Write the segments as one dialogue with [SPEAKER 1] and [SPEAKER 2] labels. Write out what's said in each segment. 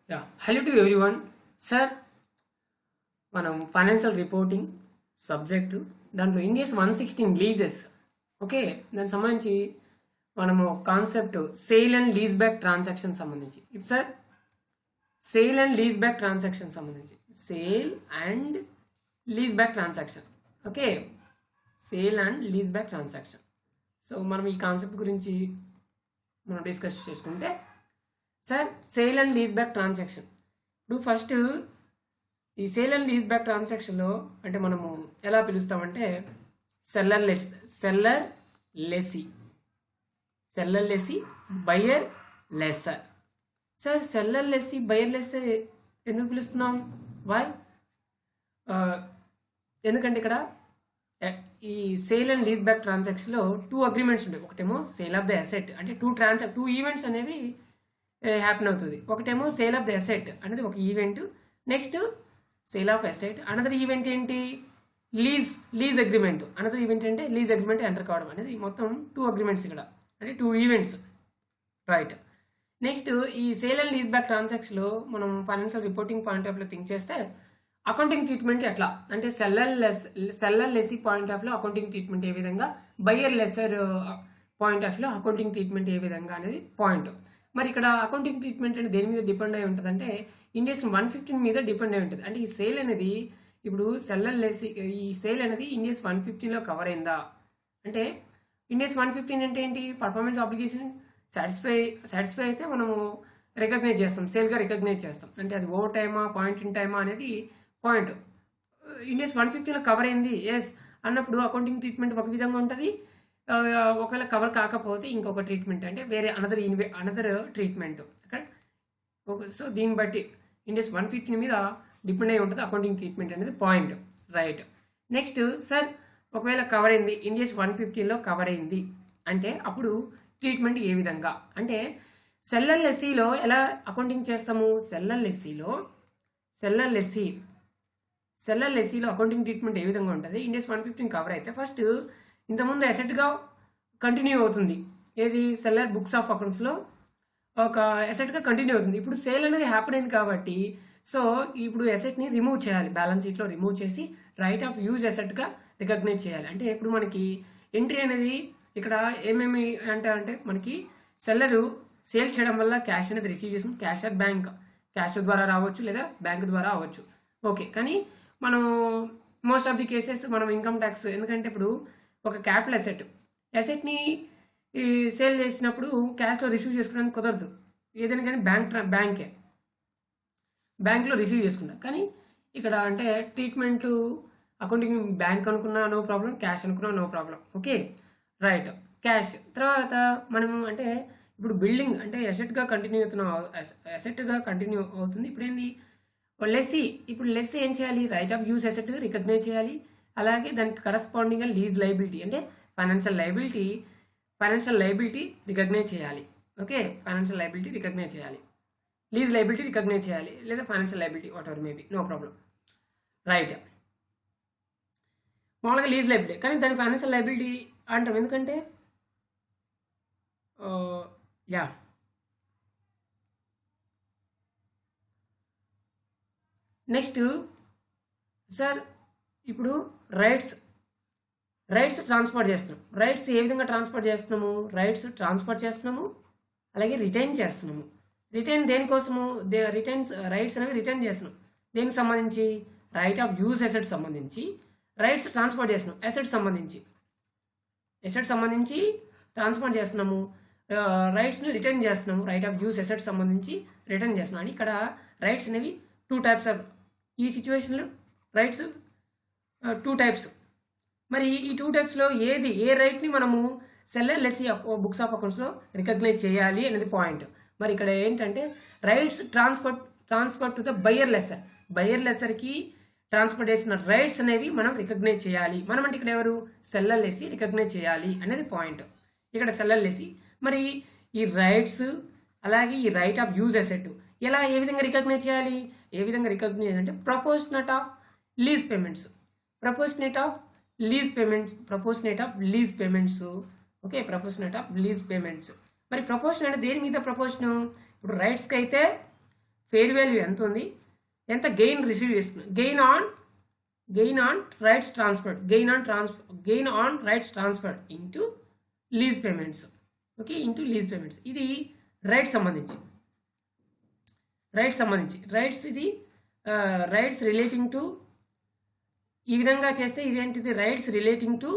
[SPEAKER 1] Hello to everyone. Sir, మనం financial reporting subject దాంట్లో Ind AS 116 leases okay దానికి సంబంధించి మనము concept sale and lease back transaction సంబంధించి ఇప్పుడు sir sale and lease back transaction సంబంధించి sale and lease back transaction okay sale and lease back transaction so మనం ఈ కాన్సెప్ట్ గురించి మనం డిస్కస్ చేసుకుంటే sir sale and lease back transaction ఇప్పుడు first ఈ సేల్ అండ్ లీజ్ బ్యాక్ ట్రాన్సాక్షన్లో అంటే మనము ఎలా పిలుస్తామంటే seller lessee buyer lesser sir seller lessee buyer lesser ఎందుకు పిలుస్తున్నాం వై ఎందుకంటే ఇక్కడ ఈ సేల్ అండ్ లీజ్ బ్యాక్ ట్రాన్సాక్షన్లో 2 అగ్రిమెంట్స్ ఉంటాయి. ఒకటేమో సేల్ ఆఫ్ ద అసెట్ అంటే 2 ఈవెంట్స్ అనేవి హ్యాపెన్ అవుతుంది. ఒకటేమో సేల్ ఆఫ్ ద అసెట్ అనేది ఒక event, next sale of asset another event ఏంటి లీజ్ అగ్రిమెంట్, అనదర్ ఈవెంట్ అంటే లీజ్ అగ్రిమెంట్ ఎంటర్ కావడం అనేది మొత్తం 2 అగ్రిమెంట్స్ ఇక్కడ అంటే 2 ఈవెంట్స్ రైట్. నెక్స్ట్ ఈ సేల్ అండ్ లీజ్ బ్యాక్ ట్రాన్సాక్షన్లో మనం ఫైనాన్షియల్ రిపోర్టింగ్ పాయింట్ ఆఫ్ లో థింక్ చేస్తే అకౌంటింగ్ ట్రీట్మెంట్ ఎట్లా అంటే సెల్లర్ లెస్సీ పాయింట్ ఆఫ్ లో అకౌంటింగ్ ట్రీట్మెంట్ ఏ విధంగా, బయ్యర్ లెస్సర్ పాయింట్ ఆఫ్ లో అకౌంటింగ్ ట్రీట్మెంట్ ఏ విధంగా అనేది పాయింట్. మరి ఇక్కడ అకౌంటింగ్ ట్రీట్మెంట్ అంటే దేని మీద డిపెండ్ అయి ఉంటుంది అంటే ఇండియస్ 115 మీద డిపెండ్ అయి ఉంటుంది. అంటే ఈ సేల్ అనేది ఇప్పుడు సెల్లర్ లెస్సీ ఈ సేల్ అనేది ఇండియస్ 115లో కవర్ అయిందా అంటే ఇండియస్ 115 అంటే ఏంటి పర్ఫార్మెన్స్ అప్లికేషన్ సాటిస్ఫై అయితే మనము రికగ్నైజ్ చేస్తాం, సేల్గా రికగ్నైజ్ చేస్తాం. అంటే అది ఓవర్ టైమా పాయింట్ ఇన్ టైమా అనేది పాయింట్. ఇండియస్ 115లో కవర్ అయింది ఎస్ అన్నప్పుడు అకౌంటింగ్ ట్రీట్మెంట్ ఒక విధంగా ఉంటుంది. ఒకవేళ కవర్ కాకపోతే ఇంకొక ట్రీట్మెంట్ అంటే వేరే అనదర్ ట్రీట్మెంట్ కరెక్ట్. సో దీన్ని బట్టి ఇండియస్ 115 మీద డిపెండ్ అయి ఉంటుంది అకౌంటింగ్ ట్రీట్మెంట్ అనేది పాయింట్ రైట్. నెక్స్ట్ సార్ ఒకవేళ కవర్ అయింది ఇండియస్ 115లో కవర్ అయింది అంటే అప్పుడు ట్రీట్మెంట్ ఏ విధంగా అంటే సెల్లర్ లెస్సీలో ఎలా అకౌంటింగ్ చేస్తాము, సెల్లర్ లెస్సీలో అకౌంటింగ్ ట్రీట్మెంట్ ఏ విధంగా ఉంటుంది ఇండియస్ 115 కవర్ అయితే ఫస్ట్ ఇంతకుముందు అసెట్గా కంటిన్యూ అవుతుంది ఏది సెల్లర్ బుక్స్ ఆఫ్ అకౌంట్స్లో ఒక అసెట్గా కంటిన్యూ అవుతుంది. ఇప్పుడు సేల్ అనేది హ్యాపీ అయింది కాబట్టి సో ఇప్పుడు అసెట్ని రిమూవ్ చేయాలి, బ్యాలెన్స్ షీట్లో రిమూవ్ చేసి రైట్ ఆఫ్ యూజ్ అసెట్గా రికగ్నైజ్ చేయాలి. అంటే ఇప్పుడు మనకి ఎంట్రీ అనేది ఇక్కడ ఏమేమి అంటే మనకి సెల్లరు సేల్ చేయడం వల్ల క్యాష్ అనేది రిసీవ్ చేసుకుని క్యాష్ ద్వారా రావచ్చు లేదా బ్యాంక్ ద్వారా అవ్వచ్చు ఓకే. కానీ మనం మోస్ట్ ఆఫ్ ది కేసెస్ మనం ఇన్కమ్ ట్యాక్స్ ఎందుకంటే ఇప్పుడు ఒక క్యాపిటల్ అసెట్ని సేల్ చేసినప్పుడు క్యాష్లో రిసీవ్ చేసుకోవడానికి కుదరదు, ఏదైనా కానీ బ్యాంక్లో రిసీవ్ చేసుకుంటాం. కానీ ఇక్కడ అంటే ట్రీట్మెంట్ అకౌంటింగ్ బ్యాంక్ అనుకున్నా నో ప్రాబ్లం, క్యాష్ అనుకున్నా no problem okay right. Cash తర్వాత మనం అంటే ఇప్పుడు బిల్డింగ్ అంటే అసెట్గా కంటిన్యూ అవుతుంది. ఇప్పుడు ఏంది లెస్సీ ఏం చేయాలి right of use asset recognize చేయాలి. అలాగే దానికి కరస్పాండింగ్ లీజ్ లైబిలిటీ అంటే ఫైనాన్షియల్ లైబిలిటీ రికగ్నైజ్ చేయాలి ఓకే. ఫైనాన్షియల్ లైబిలిటీ రికగ్నైజ్ చేయాలి, లీజ్ లైబిలిటీ రికగ్నైజ్ చేయాలి లేదా financial liability whatever maybe no problem right. మామూలుగా లీజ్ లైబిలిటీ కానీ దాని ఫైనాన్షియల్ లైబిలిటీ అంటాం ఎందుకంటే నెక్స్ట్ సార్ ఇప్పుడు రైట్స్ ట్రాన్స్ఫర్ చేస్తున్నాం. రైట్స్ ఏ విధంగా ట్రాన్స్ఫర్ చేస్తున్నాము, ట్రాన్స్ఫర్ చేస్తున్నాము అలాగే రిటైన్ చేస్తున్నాము. రిటైన్ దేనికోసము రైట్స్ అనేవి రిటైన్ చేస్తున్నాం దేనికి సంబంధించి రైట్ ఆఫ్ యూజ్ అసెట్ సంబంధించి రైట్స్ ట్రాన్స్ఫర్ చేస్తున్నాం అసెట్ సంబంధించి ట్రాన్స్ఫర్ చేస్తున్నాము, రైట్స్ని రిటైన్ చేస్తున్నాము రైట్ ఆఫ్ యూజ్ అసెట్ సంబంధించి రిటైన్ చేస్తున్నాం. అని ఇక్కడ రైట్స్ అనేవి 2 టైప్స్ ఆఫ్ ఈ సిచ్యువేషన్లో రైట్స్ 2 టైప్స్. మరి ఈ 2 టైప్స్లో ఏ రైట్ని మనము సెల్లర్ లెస్సీ బుక్స్ ఆఫ్ అకౌంట్స్లో రికగ్నైజ్ చేయాలి అనేది పాయింట్. మరి ఇక్కడ ఏంటంటే rights transfer to the buyer లెస్సర్కి ట్రాన్స్ఫర్ చేసిన రైట్స్ అనేవి మనం రికగ్నైజ్ చేయాలి. మనం అంటే ఇక్కడ ఎవరు సెల్లర్ లెస్సీ రికగ్నైజ్ చేయాలి అనేది పాయింట్. ఇక్కడ సెల్లర్ లెస్సీ మరి ఈ రైట్స్ అలాగే ఈ రైట్ ఆఫ్ యూజ్ అసెట్ ఏ విధంగా రికగ్నైజ్ చేయాలి, ఏ విధంగా రికగ్నైజ్ అంటే proportionate of lease payments okay. Proportionate of lease payments మరి ప్రపోర్షన్ అంటే దేని మీద ప్రపోర్షన్ ఇప్పుడు రైట్స్కి అయితే ఫెయిర్ వాల్యూ ఎంత ఉంది, ఎంత గెయిన్ రిసీవ్ చేసుకున్నాం, gain on rights transfer into lease payments. Okay, into lease payments. ఇది రైట్స్ సంబంధించి ఇది రైట్స్ రిలేటింగ్ టు, ఈ విధంగా చేస్తే ఇదేంటిది, rights relating to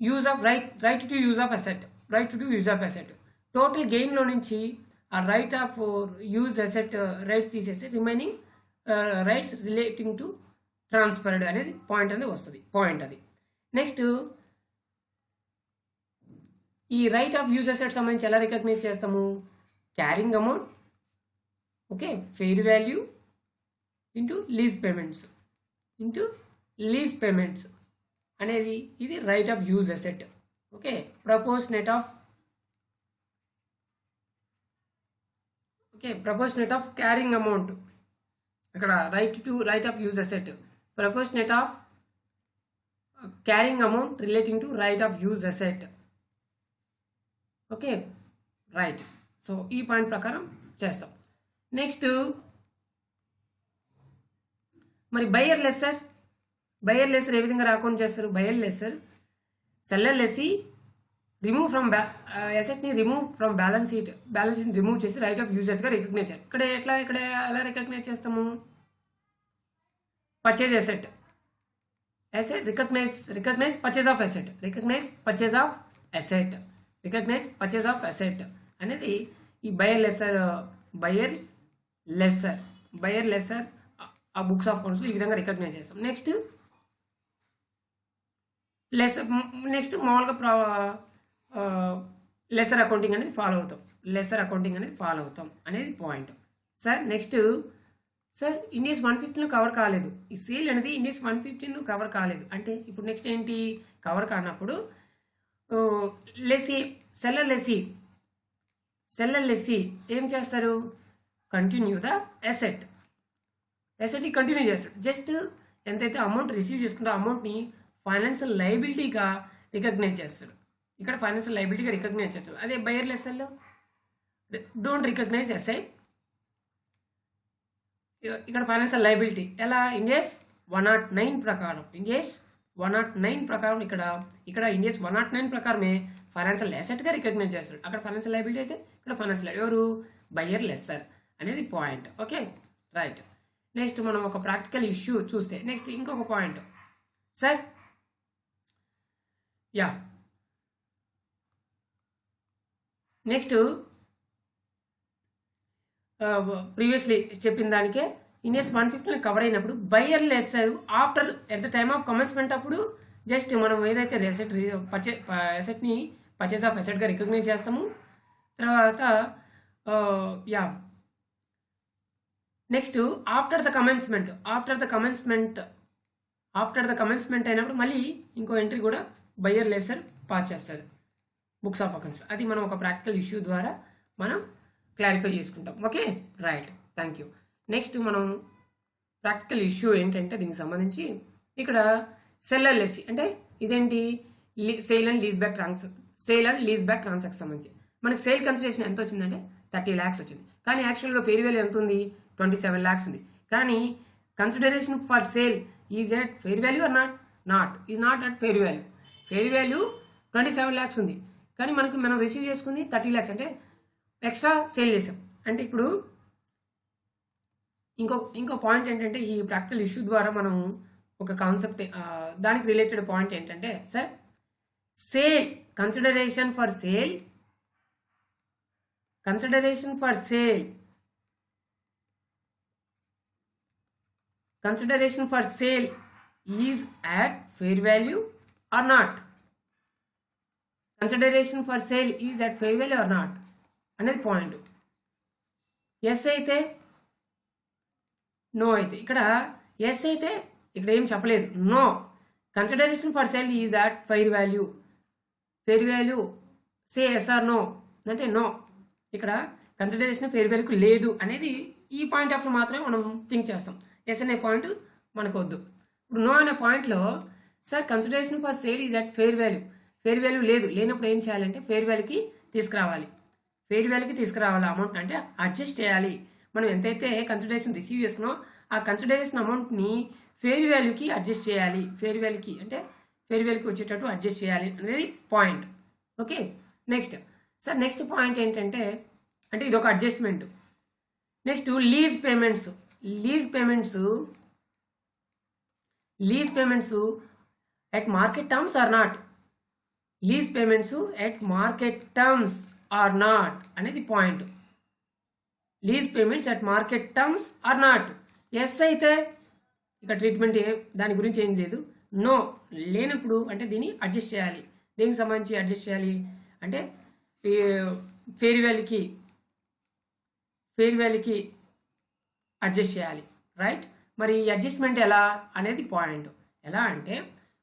[SPEAKER 1] use of right to use of asset. Total గెయిన్లో నుంచి ఆ right of use asset rights తీసేసి remaining rights relating to transferred అనేది పాయింట్ అనేది వస్తుంది. పాయింట్ అది. నెక్స్ట్ ఈ రైట్ ఆఫ్ యూజ్ అసెట్ సంబంధించి ఎలా రికగ్నైజ్ చేస్తాము, carrying amount, okay, fair value into lease payments అనేది ఇది right of use asset. Okay, proportionate of carrying amount, ఇక్కడ right of use asset, proportionate of carrying amount relating to right of use asset. Okay, right. So ఈ point ప్రకారం చేస్తాం. Next మరి buyer lesser ఏ విధంగా రాకుండా చేస్తారు, buyer lessor seller lessee remove from అసెట్ని remove from balance sheet remove చేసి right of యూజెస్గా రికగ్నైజ్ చేయాలి. ఇక్కడ ఎలా రికగ్నైజ్ చేస్తాము, purchase asset recognise purchase of asset అనేది ఈ బయర్ లెస్సర్ ఆ బుక్స్ ఆఫ్ అకౌంట్స్లో ఈ విధంగా రికగ్నైజ్ చేస్తాం. నెక్స్ట్ మామూలుగా లెసర్ అకౌంటింగ్ అనేది ఫాలో అవుతాం అనేది point. Sir next sir Indus 115 cover కాలేదు, ఈ సేల్ అనేది ఇండియస్ 115 కవర్ కాలేదు అంటే ఇప్పుడు నెక్స్ట్ ఏంటి, కవర్ కానప్పుడు సెల్లర్ లెస్సీ ఏం చేస్తారు, కంటిన్యూ ద అసెట్ కంటిన్యూ చేస్తాడు. జస్ట్ ఎంతైతే అమౌంట్ రిసీవ్ చేసుకుంటే అమౌంట్ని ఫైనాన్షియల్ లయబిలిటీగా రికగ్నైజ్ చేస్తాడు. ఇక్కడ ఫైనాన్షియల్ లయబిలిటీగా రికగ్నైజ్ చేస్తాడు. అదే బయర్ లెస్సర్లో డోంట్ రికగ్నైజ్ అసెట్, ఇక్కడ ఫైనాన్షియల్ లయబిలిటీ ఎలా, ఇండియస్ 109 ప్రకారం ఇక్కడ ఇండియస్ 109 ప్రకారమే ఫైనాన్షియల్ అసెట్గా రికగ్నైజ్ చేస్తాడు. అక్కడ ఫైనాన్షియల్ లయబిలిటీ అయితే ఇక్కడ ఫైనాన్షియల్ ఎవరు, బయర్ లెస్సర్ అనేది పాయింట్. Okay, right. నెక్స్ట్ మనం ఒక ప్రాక్టికల్ ఇష్యూ చూస్తే నెక్స్ట్ ఇంకొక పాయింట్ సార్, నెక్స్ట్ ప్రీవియస్లీ చెప్పిన దానికే ఇండియస్ 115 కవర్ అయినప్పుడు buyer lessor after at the time of commencement అప్పుడు జస్ట్ మనం ఏదైతే అసెట్ని పర్చేస్ ఆఫ్ అసెట్గా రికగ్నైజ్ చేస్తాము. తర్వాత నెక్స్ట్ ఆఫ్టర్ ద కమెన్స్మెంట్ అయినప్పుడు మళ్ళీ ఇంకో ఎంట్రీ కూడా బయర్ లెస్సర్ పాస్ చేస్తారు బుక్స్ ఆఫ్ అకౌంట్స్. అది మనం ఒక ప్రాక్టికల్ ఇష్యూ ద్వారా మనం క్లారిఫై చేసుకుంటాం. Okay, right, thank you. Next మనం ప్రాక్టికల్ ఇష్యూ ఏంటంటే దీనికి సంబంధించి ఇక్కడ సెల్లర్ లెస్సీ అంటే ఇదేంటి, sale and lease back transaction సంబంధించి మనకి సేల్ కన్సిడరేషన్ ఎంత వచ్చిందంటే 30 lakhs వచ్చింది. కానీ యాక్చువల్గా ఫెయిర్ వాల్యూ ఎంత ఉంది, 27 lakhs ఉంది. కానీ consideration for sale is at fair value or not at fair value 27 lakhs ఉంది. కానీ మనం రిసీవ్ చేసుకుంది 30 lakhs అంటే ఎక్స్ట్రా సేల్ చేసాం. అంటే ఇప్పుడు ఇంకో పాయింట్ ఏంటంటే ఈ ప్రాక్టికల్ ఇష్యూ ద్వారా మనం ఒక కాన్సెప్ట్ దానికి రిలేటెడ్ పాయింట్ ఏంటంటే sir sale consideration for sale is at fair value or not, అనేది పాయింట్. ఎస్ అయితే నో అయితే, ఇక్కడ ఎస్ అయితే ఇక్కడ ఏం చెప్పలేదు, no consideration for sale is at fair value say yes or no అంటే నో, ఇక్కడ కన్సిడరేషన్ ఫెయిర్ వాల్యూకి లేదు అనేది ఈ పాయింట్ ఆఫ్ మాత్రమే మనం థింక్ చేస్తాం. ఎస్ అనే పాయింట్ మనకు వద్దు. ఇప్పుడు నో అనే పాయింట్లో sir consideration for sale is at fair value లేనప్పుడు ఏం చేయాలంటే ఫెయిర్ వాల్యూకి తీసుకురావాలి. ఫెయిర్ వాల్యూకి తీసుకురావాలి అమౌంట్, అంటే అడ్జస్ట్ చేయాలి. మనం ఎంతైతే కన్సిడరేషన్ రిసీవ్ చేసుకున్నామో ఆ కన్సిడరేషన్ అమౌంట్ని ఫెయిర్ వాల్యూకి అడ్జస్ట్ చేయాలి. ఫెయిర్ వాల్యూకి అంటే ఫెయిర్ వాల్యూకి వచ్చేటట్టు అడ్జస్ట్ చేయాలి అనేది point. Okay, next sir next point ఏంటంటే, అంటే ఇది ఒక adjustment. Next lease payments. Lease payments at market terms or not. Lease payments at market terms or not అనేది పాయింట్. Lease payments at market terms or not. Yes అయితే ఇక treatment దాని గురించి ఏం లేదు. నో లేనప్పుడు అంటే దీన్ని అడ్జస్ట్ చేయాలి. దేనికి సంబంధించి అడ్జస్ట్ చేయాలి అంటే ఫెయిర్ వాల్యూకి అడ్జస్ట్ చేయాలి, రైట్. మరి ఈ అడ్జస్ట్మెంట్ ఎలా అనేది పాయింట్. ఎలా అంటే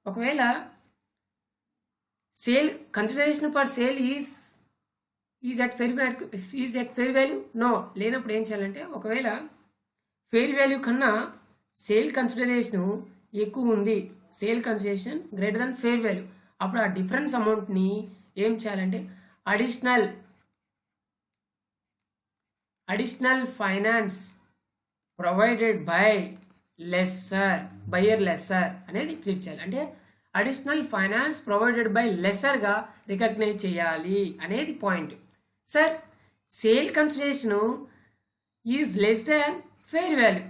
[SPEAKER 1] ఒకవేళ sale consideration for sale is at fair value no లేనప్పుడు ఏం చేయాలంటే, ఒకవేళ ఫెయిర్ వాల్యూ కన్నా సేల్ కన్సిడరేషన్ ఎక్కువ ఉంది, sale consideration greater than fair value, అప్పుడు ఆ డిఫరెన్స్ అమౌంట్ని ఏం చేయాలంటే additional finance provided by buyer lessor అనేది ట్రీట్ చేయాలి. అంటే అడిషనల్ ఫైనాన్స్ ప్రొవైడెడ్ బై లెస్సర్గా రికగ్నైజ్ చేయాలి అనేది point. Sir sale consideration is less than fair value,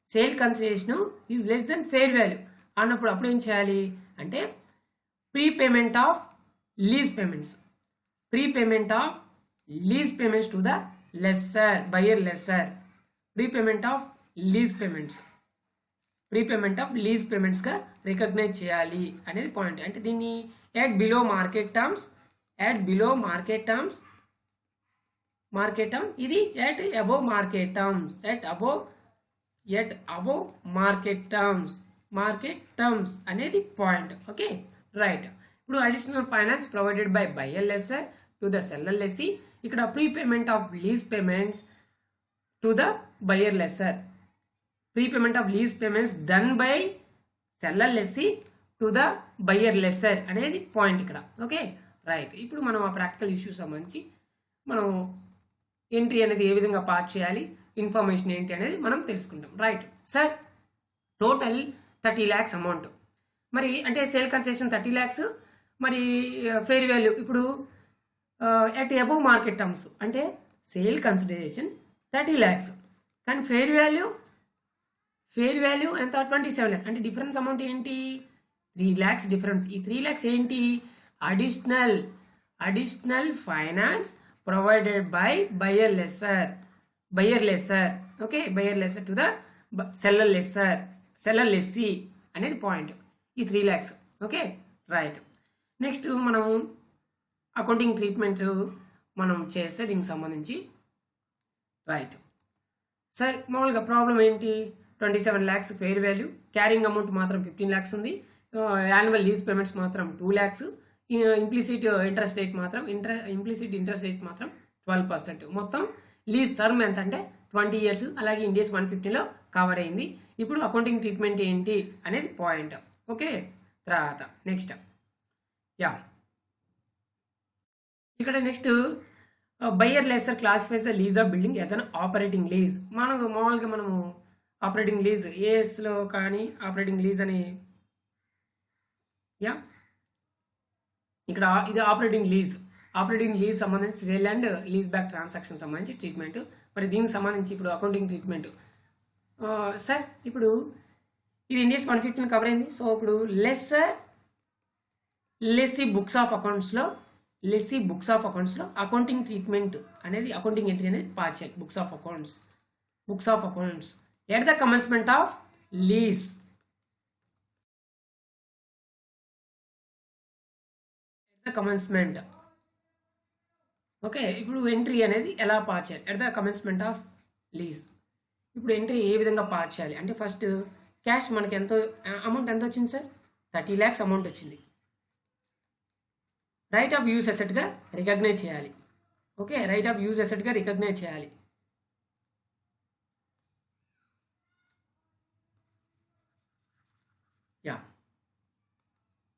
[SPEAKER 1] sale consideration is less than fair value అన్నప్పుడు అప్పుడు ఏం చేయాలి అంటే prepayment of lease payments to the lessor buyer lessor, prepayment of lease పేమెంట్స్గా recognise చేయాలి అనేది పాయింట్. అంటే దీన్ని ఎట్ బిలో మార్కెట్ టర్మ్స్ ఇది ఎట్ అబోవ్ మార్కెట్ టర్మ్స్ అనేది పాయింట్. Okay, right. ఇప్పుడు additional finance provided by buyer lessor to the seller lessee. ఇక్కడ prepayment of lease payments to the buyer lessor, prepayment of lease payments done by seller lessee to the buyer lessor అనేది point ఇక్కడ. Okay, right. ఇప్పుడు మనం ఆ practical issues సంబంధించి మనం entry అనేది ఏ విధంగా పాస్ చేయాలి, ఇన్ఫర్మేషన్ ఏంటి అనేది మనం తెలుసుకుంటాం. Right sir, total 30 lakhs amount. మరి అంటే సేల్ కన్సెషన్ 30 lakhs, మరి ఫెయిర్ వాల్యూ ఇప్పుడు ఎట్ అబోవ్ మార్కెట్ టర్మ్స్ అంటే సేల్ కన్సిడరేషన్ 30 lakhs, కానీ ఫెయిర్ వాల్యూ ఎంత 27 lakhs. అంటే డిఫరెన్స్ అమౌంట్ ఏంటి 3 lakhs డిఫరెన్స్. ఈ 3 lakhs ఏంటి additional finance provided by buyer lesser. Okay, buyer lessor to the seller lessee అనేది పాయింట్. ఈ 3 lakhs. Okay, right. నెక్స్ట్ మనం అకౌంటింగ్ ట్రీట్మెంట్ మనం చేస్తే దీనికి సంబంధించి రైట్. సార్ మామూలుగా ప్రాబ్లం ఏంటి 27 lakhs fair value, carrying amount మాత్రం 15 lakhs ఉంది, యాన్యువల్ లీజ్ పేమెంట్స్ మాత్రం 2 lakhs, ఇంప్లిసిట్ ఇంట్రెస్ట్ రేట్ మాత్రం 12%. మొత్తం లీజ్ టర్మ్ ఎంత అంటే 20 years, అలాగే ఇండియస్ 150లో కవర్ అయింది. ఇప్పుడు అకౌంటింగ్ ట్రీట్మెంట్ ఏంటి అనేది పాయింట్. ఓకే, తర్వాత నెక్స్ట్ ఇక్కడ next buyer lessor classifies the lease of building as an operating lease. మామూలుగా మనము ఆపరేటింగ్ లీజ్ ఏఎస్లో కానీ ఆపరేటింగ్ లీజ్ అని ఇక్కడ ఇది ఆపరేటింగ్ లీజ్ సంబంధించి sale and lease back transaction సంబంధించి ట్రీట్మెంట్. మరి దీనికి సంబంధించి ఇప్పుడు అకౌంటింగ్ ట్రీట్మెంట్ సార్ ఇప్పుడు ఇది ఇండియస్ 150 కవర్ అయింది. సో ఇప్పుడు లెస్సీ బుక్స్ ఆఫ్ అకౌంట్స్లో అకౌంటింగ్ ట్రీట్మెంట్ అనేది అకౌంటింగ్ ఎంట్రీ అనేది పాస్ చేయాలి. Books of accounts at the commencement of lease. Okay, ఇప్పుడు ఎంట్రీ అనేది ఎలా పాస్ చేయాలి at the commencement of lease. ఇప్పుడు ఎంట్రీ ఏ విధంగా పాస్ చేయాలి అంటే ఫస్ట్ క్యాష్ మనకి అమౌంట్ ఎంత వచ్చింది సార్ 30 lakhs అమౌంట్ వచ్చింది. రైట్ ఆఫ్ యూజ్ అసెట్గా రికగ్నైజ్ చేయాలి. ఓకే, రైట్ ఆఫ్ యూజ్ అసెట్గా రికగ్నైజ్ చేయాలి.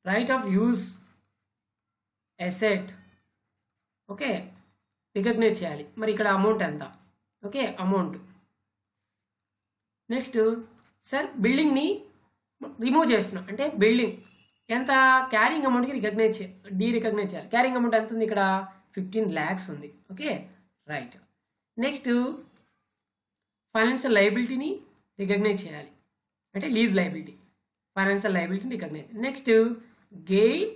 [SPEAKER 1] Right of use asset. Okay, recognise చేయాలి. మరి ఇక్కడ అమౌంట్ ఎంత? Okay, amount. నెక్స్ట్ సార్ బిల్డింగ్ని రిమూవ్ చేస్తున్నాం అంటే బిల్డింగ్ ఎంత క్యారింగ్ అమౌంట్కి రికగ్నైజ్ చేయాలి. క్యారింగ్ అమౌంట్ ఎంత ఉంది ఇక్కడ? 15 lakhs ఉంది. Okay, right. నెక్స్ట్ ఫైనాన్షియల్ లయబిలిటీని రికగ్నైజ్ చేయాలి అంటే లీజ్ లయబిలిటీ, ఫైనాన్షియల్ లయబిలిటీని recognise. Next gain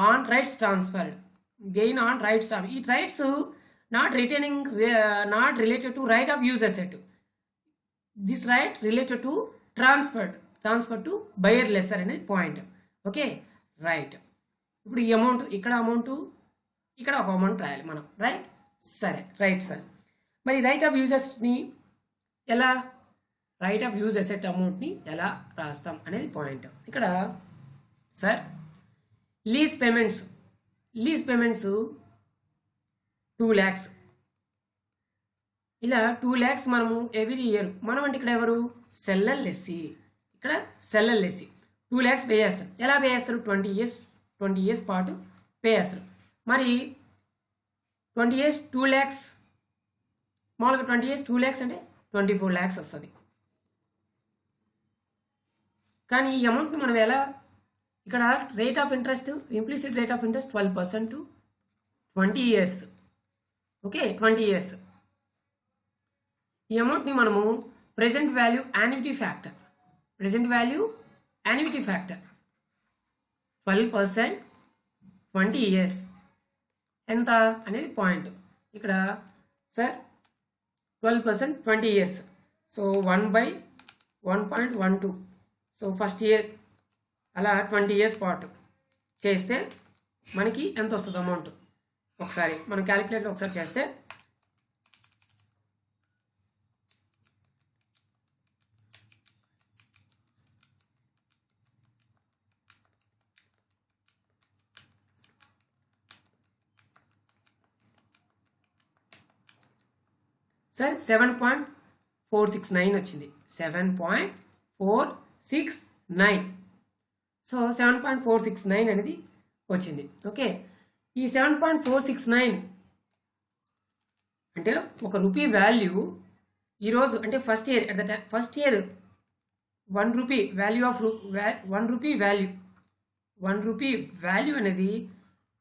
[SPEAKER 1] on rights transferred. Gain on rights, ఈ rights not related to right of use asset. This right related to transfer to buyer lessor అనేది point. Okay, right. ఇప్పుడు ఈ amount ఇక్కడ ఇక్కడ ఒక amount రాయాలి మనం, రైట్? సరే, రైట్ సార్. మరి రైట్ ఆఫ్ యూజ్ అసెట్ని ఎలా, రైట్ ఆఫ్ యూజ్ అసెట్ అమౌంట్ని ఎలా రాస్తాం అనేది పాయింట్. ఇక్కడ సార్ లీజ్ పేమెంట్స్ 2 lakhs. ఇలా 2 lakhs మనము ఎవ్రీ ఇయర్, మనం అంటే ఇక్కడ ఎవరు? Seller lessee. ఇక్కడ సెల్లర్ లెస్సీ 2 lakhs పే చేస్తారు. ఎలా పే చేస్తారు? 20 years పాటు పే చేస్తారు. మరి 20 years 2 lakhs, మామూలుగా 20 years 2 lakhs అంటే 24 lakhs వస్తుంది. కానీ ఈ అమౌంట్ని మనం ఎలా, ఇక్కడ rate of interest, implicit rate of interest 12% to 20 years. Okay, 20 years. ఈ అమౌంట్ని మనము present value annuity factor 12% 20 years ఎంత అనేది పాయింట్. ఇక్కడ sir 12% 20 years, so 1/1.12. So first year అలా 20 years పాటు చేస్తే మనకి ఎంత వస్తుంది అమౌంట్? ఒకసారి మనం క్యాలిక్యులేటర్ ఒకసారి చేస్తే సార్ 7.469 వచ్చింది. 7.469. సో 7.469 అనేది వచ్చింది. ఓకే, ఈ 7.469 అంటే ఒక రూపీ వాల్యూ ఈరోజు అంటే first year 1 rupee value of 1 rupee value అనేది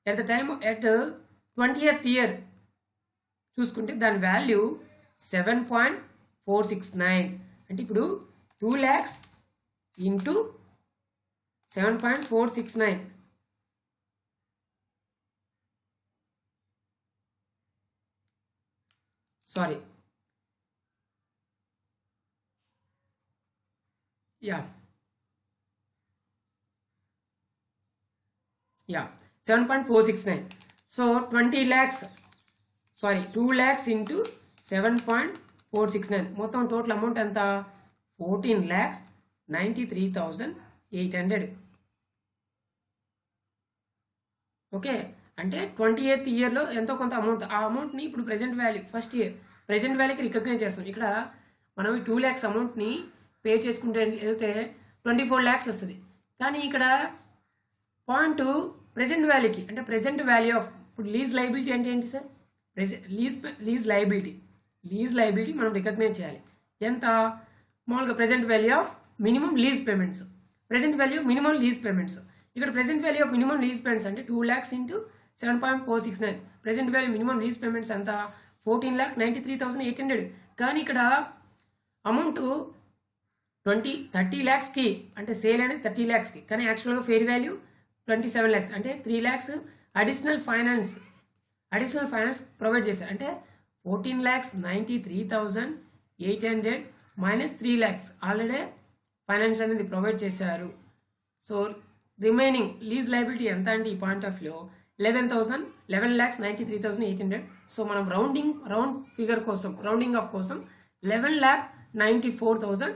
[SPEAKER 1] at the time at 20th year చూసుకుంటే దాని వాల్యూ 7.469. అంటే ఇప్పుడు 2 lakhs into 7.469. Sorry, 7.469. So 20 lakhs, sorry 2 lakhs into 7.469 మొత్తం టోటల్ అమౌంట్ ఎంత? 14,93,800. ఓకే, అంటే 20th yearలో ఎంతో కొంత అమౌంట్, ఆ అమౌంట్ని ఇప్పుడు present value first year present వాల్యూకి రికగ్నైజ్ చేస్తాం. ఇక్కడ మనం 2 lakhs అమౌంట్ని పే చేసుకుంటే వెళ్తే 24 lakhs వస్తుంది. కానీ ఇక్కడ పాయింట్ ప్రెజెంట్ వాల్యూకి అంటే ప్రెజెంట్ వాల్యూ ఆఫ్, ఇప్పుడు లీజ్ లయబిలిటీ అంటే ఏంటి సార్? లీజ్ లయబిలిటీ మనం రికగ్నైజ్ చేయాలి. ఎంత? మామూలుగా present value of minimum lease payments, ఇక్కడ present value of minimum lease payments అంటే 2 lakhs into 7.469. Present value minimum lease payments ఎంత? 14,93,800. కానీ ఇక్కడ అమౌంట్ 30 lakhsకి అంటే సేల్ అనేది 30 lakhsకి, కానీ యాక్చువల్గా ఫెయిర్ వాల్యూ 27 lakhs అంటే 3 lakhs అడిషనల్ ఫైనాన్స్ ప్రొవైడ్ చేశారు. అంటే 14,93,800 మైనస్ 3 lakhs ఆల్రెడీ ఫైనాన్స్ అనేది ప్రొవైడ్ చేశారు. సో రిమైనింగ్ లీజ్ లయబిలిటీ ఎంత అంటే ఈ పాయింట్ ఆఫ్ వ్యూ 11,93,800. సో మనం రౌండ్ ఫిగర్ కోసం రౌండింగ్ ఆఫ్ కోసం 11,94,000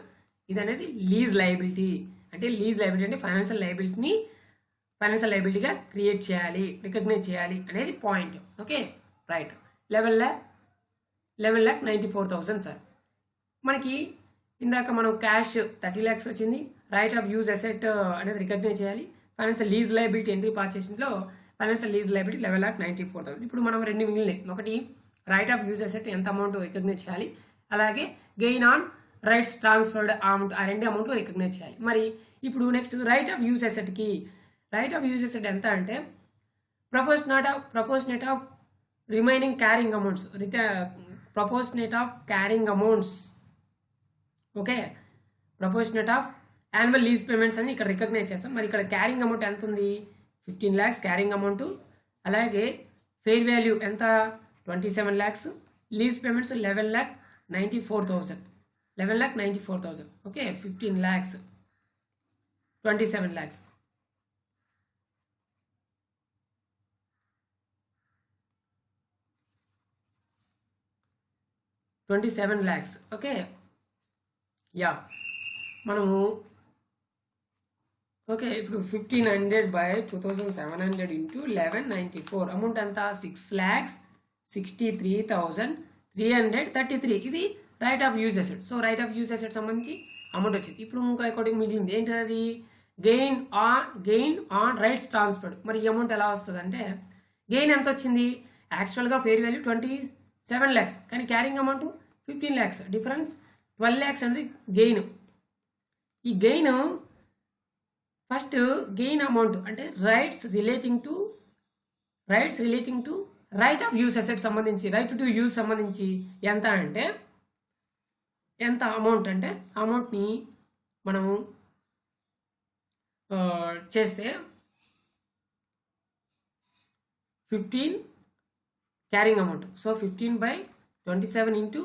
[SPEAKER 1] ఇది అనేది లీజ్ లయబిలిటీ. అంటే లీజ్ లయబిలిటీ అంటే ఫైనాన్షియల్ లయబిలిటీగా క్రియేట్ చేయాలి, రికగ్నైజ్ చేయాలి అనేది పాయింట్. Okay, right. 11,94,000 సార్. మనకి ఇందాక మనం క్యాష్ 30 lakhs వచ్చింది, రైట్ ఆఫ్ యూజ్ అసెట్ అనేది రికగ్నైజ్ చేయాలి, ఫైనాన్షియల్ లీజ్ లయబిలిటీ ఎంట్రీ పర్చేసింగ్లో ఫైనాన్షియల్ లీజ్ లయబిలిటీ 11,94,000. ఇప్పుడు మనం రెండు మిగిలినాయి. ఒకటి రైట్ ఆఫ్ యూజ్ అసెట్ ఎంత అమౌంట్ రికగ్నైజ్ చేయాలి, అలాగే gain on rights transferred amount, ఆ రెండు అమౌంట్ రికగ్నైజ్ చేయాలి. మరి ఇప్పుడు నెక్స్ట్ రైట్ ఆఫ్ యూజ్ అసెట్కి రైట్ ఆఫ్ యూజ్ అసెట్ ఎంత అంటే proportionate of remaining carrying amounts, proportionate of carrying amounts, okay, proportionate of annual lease payments అని ఇక్కడ రికగ్నైజ్ చేస్తాం. మరి ఇక్కడ క్యారింగ్ అమౌంట్ ఎంత ఉంది, 15 lakhs క్యారింగ్ అమౌంట్, అలాగే ఫెయిర్ వాల్యూ ఎంత 27 lakhs, lease payments 11,94,000, 11,94,000, okay, 15 lakhs 27 lakhs. $27 lakhs, okay. Yeah మనము ఓకే ఇప్పుడు 1500 by 2700 into 1194 అమౌంట్ అంతా 6,63,333. ఇది right of use asset. So right of use asset సంబంధించి అమౌంట్ వచ్చింది. ఇప్పుడు ఇంకా అకౌంటింగ్ మిగిలింది ఏంటి, అది గెయిన్ ఆన్ రైట్స్ ట్రాన్స్ఫర్డ్. మరి ఈ అమౌంట్ ఎలా వస్తుంది అంటే గెయిన్ ఎంత వచ్చింది, యాక్చువల్గా ఫెయిర్ వాల్యూ 27 lakhs కానీ carrying amount 15 lakhs, difference 12 lakhs అనేది గెయిన్. ఈ గెయిన్ ఫస్ట్ గెయిన్ అమౌంట్ అంటే rights relating to right of use asset సంబంధించి, రైట్ టు యూజ్ సంబంధించి ఎంత అంటే ఎంత అమౌంట్ అంటే అమౌంట్ని మనము చేస్తే 15 carrying amount. So 15 by 27 into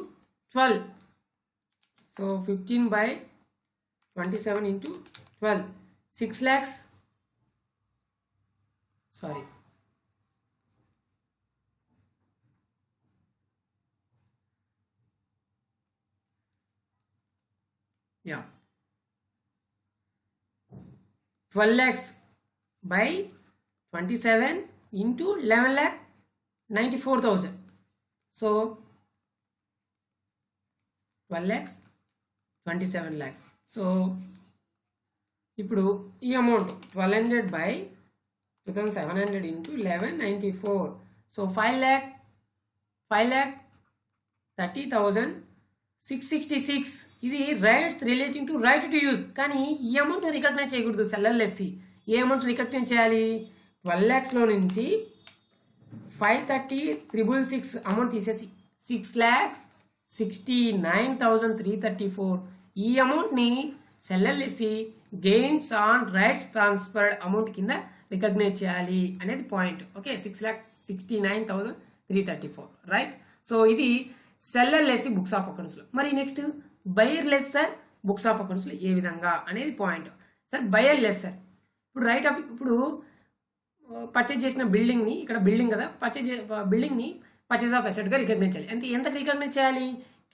[SPEAKER 1] 12. So 15 by 27 into 12, 6 lakhs, sorry, yeah, 12 lakhs by 27 into 11,94,000. So 12 lakhs 27 lakhs. So ఇప్పుడు ఈ అమౌంట్ 1200 by 2700 into 1194. సో 5,30,666. ఇది rights relating to right to use. కానీ ఈ అమౌంట్ రికగ్నైజ్ చేయకూడదు సెల్లర్లెస్సి. ఏ అమౌంట్ రికగ్నైజ్ చేయాలి, 12 lakhsలో నుంచి 530,666 amount తీసేసి 6,69,334 ఈ అమౌంట్ని seller lessee gains on rights transferred amount కింద రికగ్నైజ్ చేయాలి అనేది పాయింట్. Okay, 6,69,334, right. సో ఇది సెల్లర్ లెస్సీ బుక్స్ ఆఫ్ అకౌంట్స్లో. మరి next buyer lessor books of అకౌంట్స్లో ఏ విధంగా అనేది పాయింట్. సార్ బయర్ లెస్సర్ ఇప్పుడు రైట్ ఆఫ్ ఇప్పుడు పర్చేజ్ చేసిన బిల్డింగ్ని, ఇక్కడ బిల్డింగ్ కదా, బిల్డింగ్ని పర్చేజ్ ఆఫ్ అసెట్గా రికగ్నైజ్ చేయాలి. ఎంత రికగ్నైజ్ చేయాలి,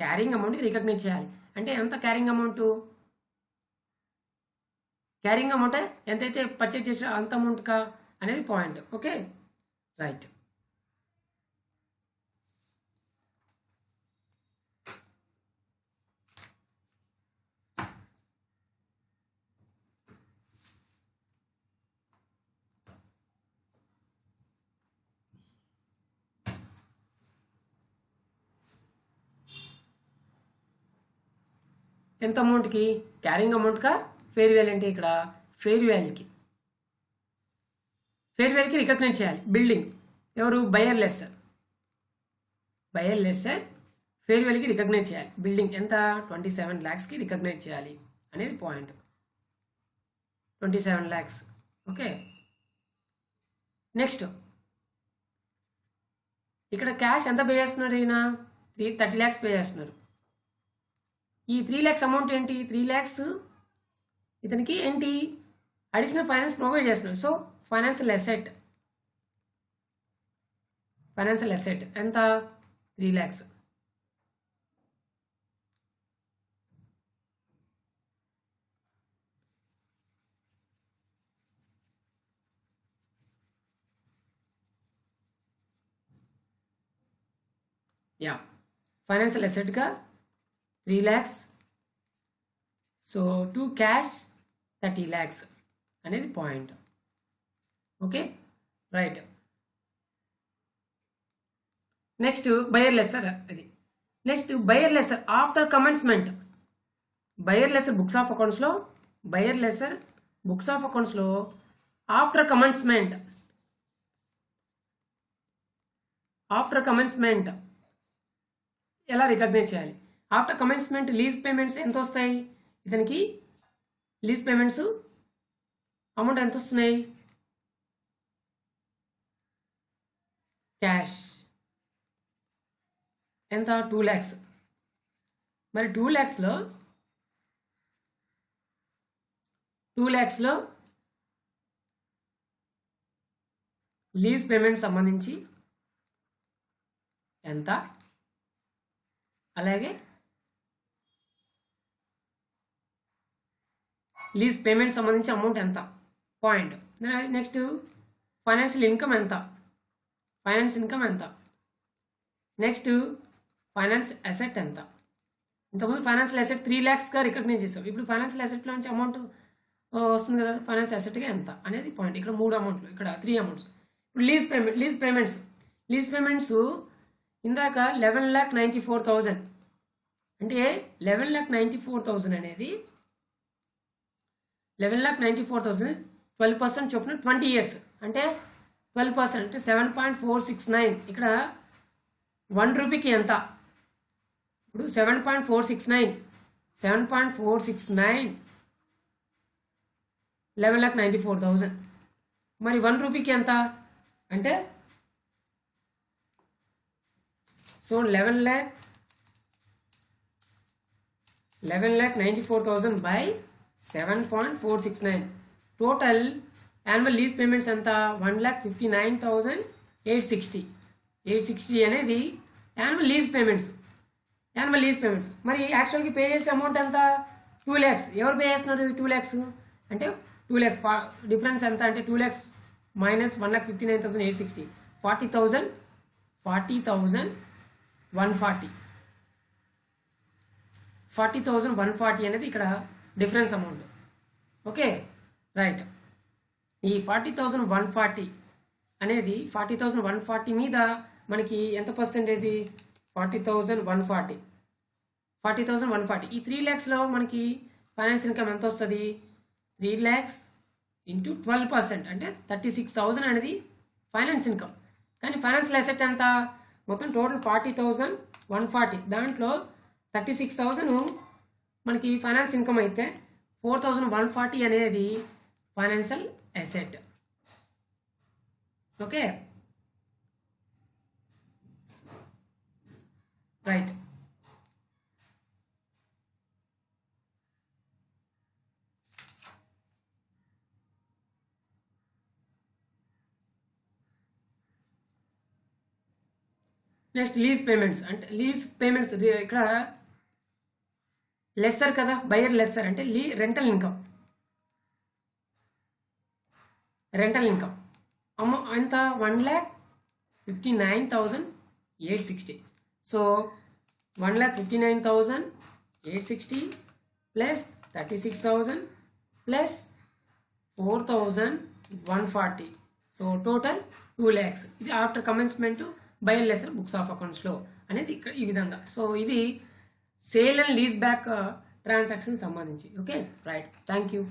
[SPEAKER 1] క్యారింగ్ అమౌంట్కి రికగ్నైజ్ చేయాలి. అంటే ఎంత క్యారింగ్ అమౌంట్ ఎంతైతే పర్చేజ్ చేసిన అంత అమౌంట్ కా అనేది పాయింట్. Okay, right. ఎంత అమౌంట్కి, క్యారింగ్ అమౌంట్ కా ఫెయిర్ వాల్యూ అంటే ఇక్కడ ఫెయిర్ వాల్యూకి రికగ్నైజ్ చేయాలి బిల్డింగ్. ఎవరు, బయర్ లెస్సర్ ఫెయిర్ వాల్యూకి రికగ్నైజ్ చేయాలి బిల్డింగ్. ఎంత, 27 lakhsకి రికగ్నైజ్ చేయాలి అనేది పాయింట్. 27 lakhs. ఓకే, నెక్స్ట్ ఇక్కడ క్యాష్ ఎంత పే చేస్తున్నారు, ఈయన 30 lakhs పే చేస్తున్నారు. ఈ 3 lakhs అమౌంట్ ఏంటి, 3 lakhs ఇతనికి ఏంటి, అడిషనల్ ఫైనాన్స్ ప్రొవైడ్ చేస్తున్నారు. సో ఫైనాన్షియల్ అసెట్ ఎంత, 3 lakhs. యా, ఫైనాన్షియల్ అసెట్గా 3 lakhs. So to cash 30 lakhs అనేది point. Okay, right. Next buyer lessor, అది next buyer lessor after commencement. Buyer lessor books of అకౌంట్స్లో, buyer lessor books of అకౌంట్స్లో after commencement, after commencement ఎలా recognise చేయాలి? After commencement lease payments ఎంత వస్తాయి? ఇతనికి lease payments amount ఎంత వస్తున్నాయి? క్యాష్ ఎంత? 2 lakhs. మరి 2 lakhsలో లీజ్ పేమెంట్ సంబంధించి ఎంత, అలాగే లీజ్ పేమెంట్ సంబంధించి అమౌంట్ ఎంత, పాయింట్. నెక్స్ట్ ఫైనాన్షియల్ ఇన్కమ్ ఎంత, ఫైనాన్స్ ఇన్కమ్ ఎంత, నెక్స్ట్ ఫైనాన్స్ అసెట్ ఎంత. ఇంతకుముందు ఫైనాన్షియల్ అసెట్ 3 lakhsగా రికగ్నైజ్ చేసాం, ఇప్పుడు ఫైనాన్షియల్ అసెట్లో నుంచి అమౌంట్ వస్తుంది కదా, ఫైనాన్స్ అసెట్గా ఎంత అనేది పాయింట్. ఇక్కడ 3 అమౌంట్లు, ఇక్కడ 3 అమౌంట్స్. ఇప్పుడు లీజ్ పేమెంట్స్ ఇందాక 11,94,000 అంటే 11,94,000 అనేది 11,94,000 12% చొప్పున 20 years అంటే 12% అంటే 7.469. ఇక్కడ 1 రూపీకి ఎంత? ఇప్పుడు 7.469 11,94,000. మరి 1 రూపీకి ఎంత అంటే, so 11,94,000 by 7.469. Total annual lease payments ఎంత? 1,59,860 అనేది యాన్యువల్ లీజ్ పేమెంట్స్. మరి యాక్చువల్గా పే చేసే అమౌంట్ ఎంత? 2 lakhs. ఎవరు పే చేస్తున్నారు 2 lakhs అంటే? 2 lakhs డిఫరెన్స్ ఎంత అంటే 2 lakhs minus 1,59,860, 40,140 అనేది ఇక్కడ డిఫరెన్స్ అమౌంట్. Okay, right. ఈ 40,140 అనేది 40,140 మీద మనకి ఎంత పర్సెంటేజ్? 40,140. ఈ 3 lakhsలో మనకి ఫైనాన్స్ ఇన్కమ్ ఎంత వస్తుంది? 3 lakhs ఇంటూ 12% అంటే 36,000 అనేది ఫైనాన్స్ ఇన్కమ్. కానీ ఫైనాన్షియల్ అసెట్ ఎంత? మొత్తం టోటల్ 40,140, దాంట్లో 36,000 మనకి ఫైనాన్స్ ఇన్కమ్ అయితే 4,140 అనేది financial asset. Okay, right. Next lease payments. అంటే లీజ్ పేమెంట్స్ ఇక్కడ లెస్సర్ కదా, బయర్ లెస్సర్ అంటే రెంటల్ ఇన్కమ్ ఎంత? 1,59,860. So 1,59,860 plus 36,000 plus 4,140. So total 2 lakhs. ఇది after commencement buyer lessor books of అకౌంట్స్లో అనేది ఇక్కడ ఈ విధంగా. సో ఇది sale and lease back transaction సంబంధించి. Okay, right. Thank you.